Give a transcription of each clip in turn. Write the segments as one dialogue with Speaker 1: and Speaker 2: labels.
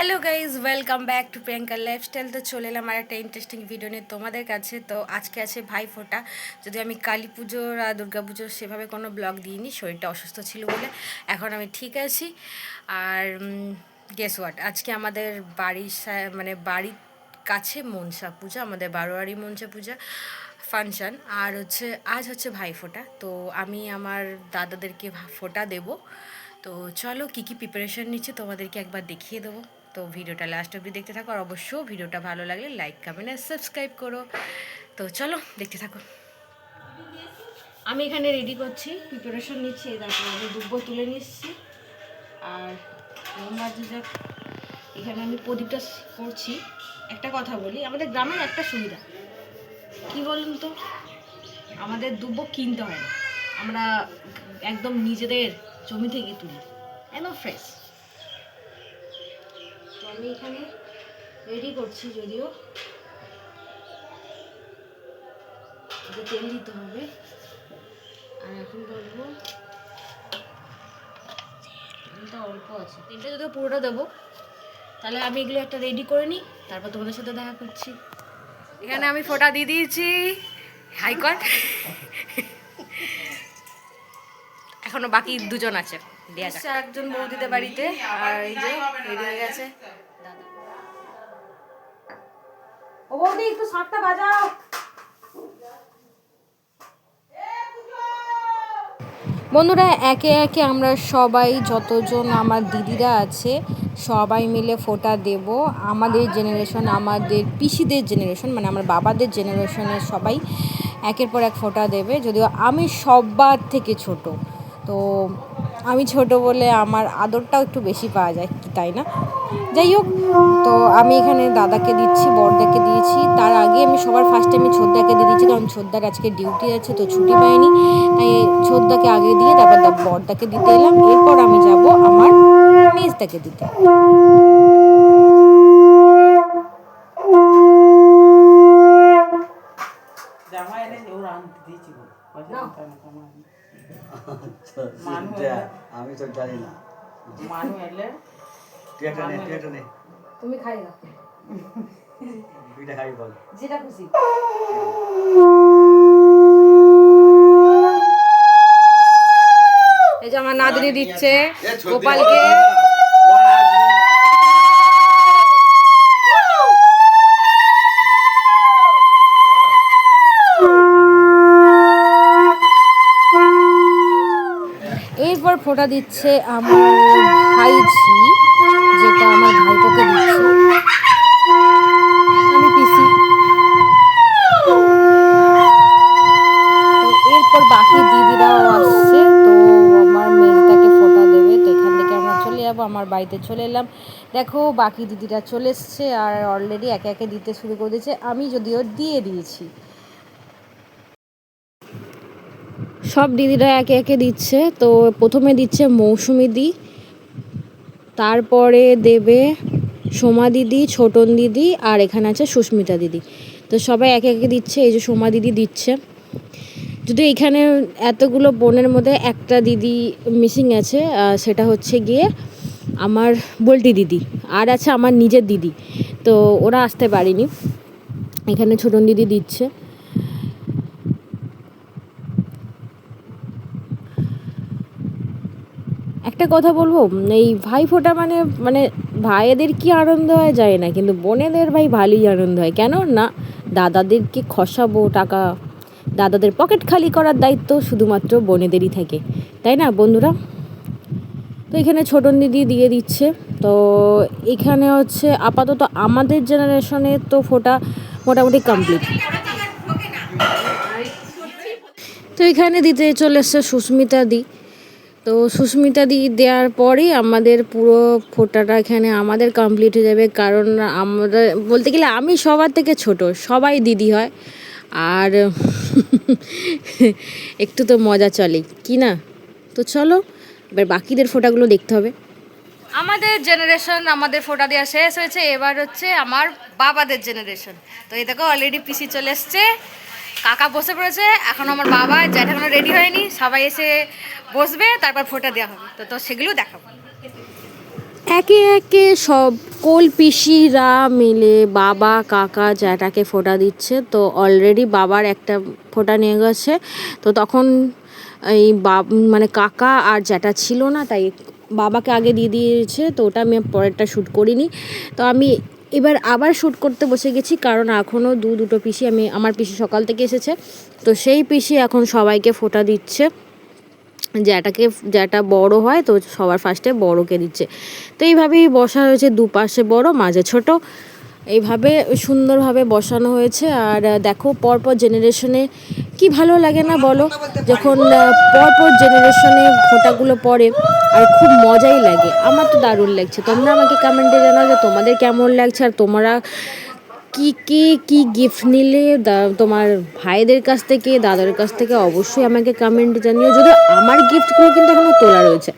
Speaker 1: Hello guys, welcome back to Priyanka lifestyle. তো চলে এলাম আর একটা ইন্টারেস্টিং ভিডিও নিয়ে তোমাদের কাছে। তো আজকে আছে ভাইফোঁটা। যদি আমি কালী পুজোর আর দুর্গা পুজোর সেভাবে কোনো ব্লগ দিইনি, শরীরটা অসুস্থ ছিল বলে। এখন আমি ঠিক আছি। আর গেস হোয়াট, আজকে আমাদের মানে বাড়ির কাছে মনসা পূজা, আমাদের বারোয়ারি মনসা পূজা ফাংশন। আর আজ হচ্ছে ভাইফোঁটা। তো আমি আমার দাদাদেরকে ফোঁটা দেবো। তো চলো কী কী প্রিপারেশান নিচ্ছে তোমাদেরকে একবার দেখিয়ে দেবো। তো ভিডিওটা লাস্ট অবধি দেখতে থাকো। আর অবশ্যই ভিডিওটা ভালো লাগলে লাইক কমেন্ট আর সাবস্ক্রাইব করো। তো চলো দেখতে থাকো। আমি এখানে রেডি করছি, প্রিপারেশান নিচ্ছি। তারপরে আমি দুব্বো তুলে নিচ্ছি আর মোমবাতি যাক। এখানে আমি প্রদীপটা করছি। একটা কথা বলি, আমাদের গ্রামের একটা সুবিধা কি বলুন তো, আমাদের দুব্বো কিনতে হয় না, আমরা একদম নিজেদের জমি থেকে তুলি, একদম ফ্রেশ। তো আমি এখানে রেডি করছি, যদিও তেল দিতে হবে। আর এখন বলবো তেলটা অল্প আছে, তেলটা যদিও পুরোটা দেবো। তাহলে আমি এগুলো একটা রেডি করে নিই, তারপর তোমাদের সাথে দেখা করছি। এখানে আমি ফোঁটা দিয়ে দিয়েছি। হাইকট এখনো বাকি দুজন আছে, দেয়া যাক। একজন বৌদিদের বাড়িতে, আর এই যে রেডি হয়ে গেছে দাদা। ও বৌদি, একটু শাঁখটা বাজাও। বন্ধুরা, একে একে আমরা সবাই, যতজন আমার দিদিরা আছে, সবাই মিলে ফোঁটা দেব। আমাদের জেনারেশন, আমাদের পিসিদের জেনারেশন, মানে আমার বাবাদের জেনারেশনের সবাই একের পর এক ফোঁটা দেবে। যদিও আমি সবার থেকে ছোট, তো আমি ছোট বলে আমার আদরটাও একটু বেশি পাওয়া যায়, তাই না? যাই হোক, তো আমি এখানে দাদাকে দিচ্ছি, বড়দাকে দিয়েছি। তার আগে আমি সবার ফার্স্টে আমি ছোদ্দাকে দিয়ে দিচ্ছি, কারণ ছোদ্দার আজকে ডিউটি আছে, তো ছুটি পাইনি। তাই ছোদ্দাকে আগে দিয়ে তারপর বড়দাকে দিতে এলাম। এরপর আমি যাব আমার মেজদাকে দিতে।
Speaker 2: আমি তো জানি না,
Speaker 1: তুমি খাই না,
Speaker 2: দুইটা খাই বল,
Speaker 1: যেটা খুশি। এই যে আমার নাতনি দিচ্ছে গোপালকে। এরপর ফোঁটা দিচ্ছে আমার ভাইঝি, যেটা আমার ভাইপোকে দিচ্ছে, আমি পিসি। তো এরপর বাকি দিদিরাও আসছে, তো আমার মেজদাকে ফোঁটা দেবে। তো এখান থেকে আমরা চলে যাবো, আমার বাড়িতে চলে এলাম। দেখো বাকি দিদিরা চলে এসছে আর অলরেডি একে একে দিতে শুরু করে দিয়েছে। আমি যদিও দিয়ে দিয়েছি। সব দিদিরা একে একে দিচ্ছে। তো প্রথমে দিচ্ছে মৌসুমি দি, তারপরে দেবে সোমা দিদি, ছোটন দিদি, আর এখানে আছে সুস্মিতা দিদি। তো সবাই একে একে দিচ্ছে। এই যে সোমা দিদি দিচ্ছে। যদি এখানে এতগুলো বোনের মধ্যে একটা দিদি মিসিং আছে, সেটা হচ্ছে গিয়ে আমার বল্টি দিদি, আর আছে আমার নিজের দিদি। তো ওরা আসতে পারেনি। এখানে ছোটন দিদি দিচ্ছে। একটা কথা বলবো, এই ভাইফোঁটা মানে মানে ভাইয়েদের কি আনন্দ হয় যায় না, কিন্তু বোনেদের ভাই ভালোই আনন্দ হয়। কেন না, দাদাদেরকে খসাবো টাকা, দাদাদের পকেট খালি করার দায়িত্ব শুধুমাত্র বোনেদেরই থাকে, তাই না বন্ধুরা? তো এখানে ছোটন দিদি দিয়ে দিচ্ছে। তো এখানে হচ্ছে আপাতত আমাদের জেনারেশনে তো ফোঁটা মোটামুটি কমপ্লিট। তো এখানে দিতে চলে এসছে সুস্মিতা দি। তো সুস্মিতা দি দেওয়ার পরেই আমাদের পুরো ফোঁটাটা এখানে আমাদের কমপ্লিট হয়ে যাবে। কারণ আমরা বলতে গেলে আমি সবার থেকে ছোট, সবাই দিদি হয়। আর একটু তো মজা চলে কি না? তো চলো এবার বাকিদের ফোঁটাগুলো দেখতে হবে। আমাদের জেনারেশন, আমাদের ফোঁটা দেওয়া শেষ হয়েছে। এবার হচ্ছে আমার বাবাদের জেনারেশন। তো এই দেখো অলরেডি পিসি চলে এসছে, কাকা বসে পড়েছে। এখন আমার বাবা যেটা এখনো রেডি হয়নি, সবাই এসে বসবে, তারপর ফোঁটা দেওয়া হবে। তো সেগুলো দেখাবো। একে একে সব কোল পিসিরা মিলে বাবা কাকা জ্যাঠাকে ফোঁটা দিচ্ছে। তো অলরেডি বাবার একটা ফোঁটা নিয়ে গেছে, তো তখন এই মানে কাকা আর জ্যাঠা ছিল না, তাই বাবাকে আগে দিয়ে দিয়েছে। তো ওটা আমি পরেরটা শ্যুট করিনি। তো আমি এবার আবার শ্যুট করতে বসে গেছি, কারণ এখনও দুটো পিসি, আমার পিসি সকাল থেকে এসেছে, তো সেই পিসি এখন সবাইকে ফোঁটা দিচ্ছে। যেটা বড় হয় তো সবার ফার্স্টে বড়কে দিচ্ছে। তো এইভাবেই বসা হয়েছে, দুপাশে বড় মাঝে ছোট, এইভাবে সুন্দরভাবে বসানো হয়েছে। আর দেখো পরপর জেনারেশনে কি ভালো লাগে না বলো, যখন পরপর জেনারেশনে ফোঁটাগুলো পড়ে আর খুব মজাই লাগে। আমার তো দারুণ লাগছে। তোমরা আমাকে কমেন্টে জানাও যে তোমাদের কেমন লাগছে, আর তোমরা কি গিফট নিলে তোমার ভাইদের কাছ থেকে, দাদার কাছ থেকে, অবশ্যই আমাকে কমেন্ট জানিও। যদি আমার গিফটগুলো কিন্তু এখনও তোলা রয়েছে,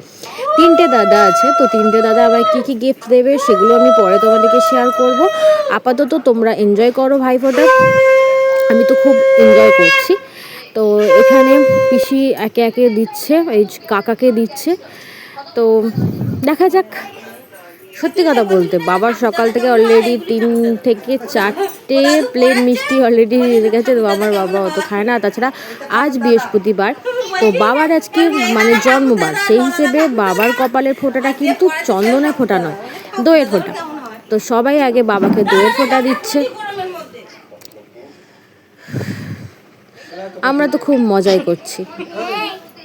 Speaker 1: 3টে দাদা আছে, তো 3টে দাদা আবার কি গিফট দেবে সেগুলো আমি পরে তোমাদেরকে শেয়ার করব। আপাতত তোমরা এনজয় করো ভাইফোঁটা, আমি তো খুব এনজয় করছি। তো এখানে পিসি একে একে দিচ্ছে, এই কাকাকে দিচ্ছে। তো দেখা যাক। সত্যি কথা বলতে বাবার সকাল থেকে অলরেডি 3 থেকে 4টে প্লেন মিষ্টি অলরেডি হয়ে গেছে। তো আমার বাবা অত খায় না, তাছাড়া আজ বৃহস্পতিবার, তো বাবার আজকে মানে জন্মবার, সেই হিসেবে বাবার কপালের ফোঁটাটা কিন্তু চন্দনের ফোঁটা নয়, দইয়ের ফোঁটা। তো সবাই আগে বাবাকে দইয়ের ফোঁটা দিচ্ছে। আমরা তো খুব মজাই করছি।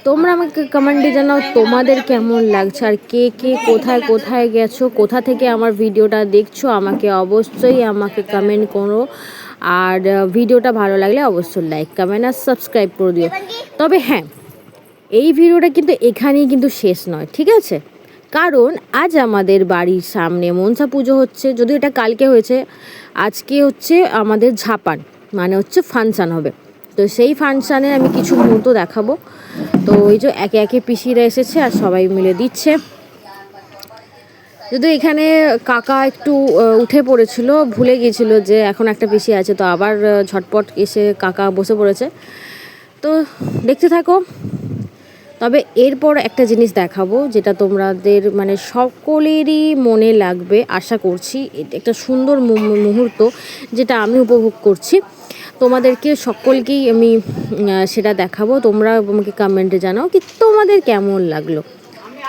Speaker 1: তোমরা আমাকে কমেন্টে জানাও তোমাদের কেমন লাগছে, আর কে কোথায় কোথায় গেছো, কোথা থেকে আমার ভিডিওটা দেখছো, অবশ্যই আমাকে কমেন্ট করো। আর ভিডিওটা ভালো লাগলে অবশ্যই লাইক কমেন্ট আর সাবস্ক্রাইব করে দিও। তবে হ্যাঁ, এই ভিডিওটা কিন্তু এখানেই কিন্তু শেষ নয়, ঠিক আছে? কারণ আজ আমাদের বাড়ির সামনে মনসা পুজো হচ্ছে, যদিও এটা কালকে হয়েছে, আজকে হচ্ছে আমাদের ঝাপান, মানে হচ্ছে ফাংশান হবে। তো সেই ফাংশানে আমি কিছু মুহূর্ত দেখাবো। তো ওই যে একে একে পিসিরা এসেছে আর সবাই মিলে দিচ্ছে। যদিও এখানে কাকা একটু উঠে পড়েছিল, ভুলে গিয়েছিল যে এখন একটা পিসি আছে, তো আবার ঝটপট এসে কাকা বসে পড়েছে। তো দেখতে থাকো। তবে এরপর একটা জিনিস দেখাবো, যেটা তোমাদের মানে সকলেরই মনে লাগবে আশা করছি। এটা একটা সুন্দর মুহূর্ত, যেটা আমি উপভোগ করছি। তোমাদেরকে সকলকেই আমি সেটা দেখাবো। তোমরা আমাকে কমেন্টে জানাও কি তোমাদের কেমন লাগলো,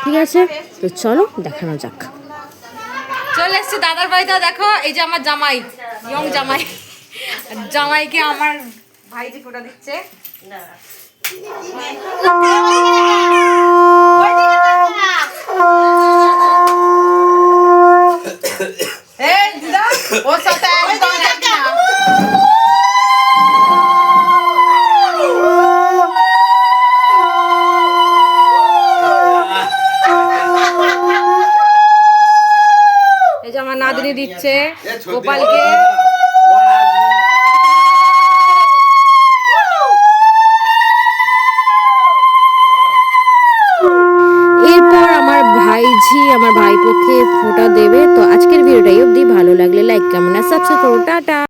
Speaker 1: ঠিক আছে? তো চলো দেখানো যাক। চলে এসছি দাদার বাড়িতে। দেখো এই যে আমার জামাই, ইয়ং জামাই, জামাইকে আমার ভাইজি ফোঁটা দিচ্ছে। এই যে আমার নাতনি দিচ্ছে গোপালকে। এরপর আমার ভাইঝি আমার ভাইপোকে ফোঁটা দেবে। তো আজকের ভিডিওটাই অবধি, ভালো লাগলে লাইক কমেন্ট আর সাবস্ক্রাইব করো। টাটা।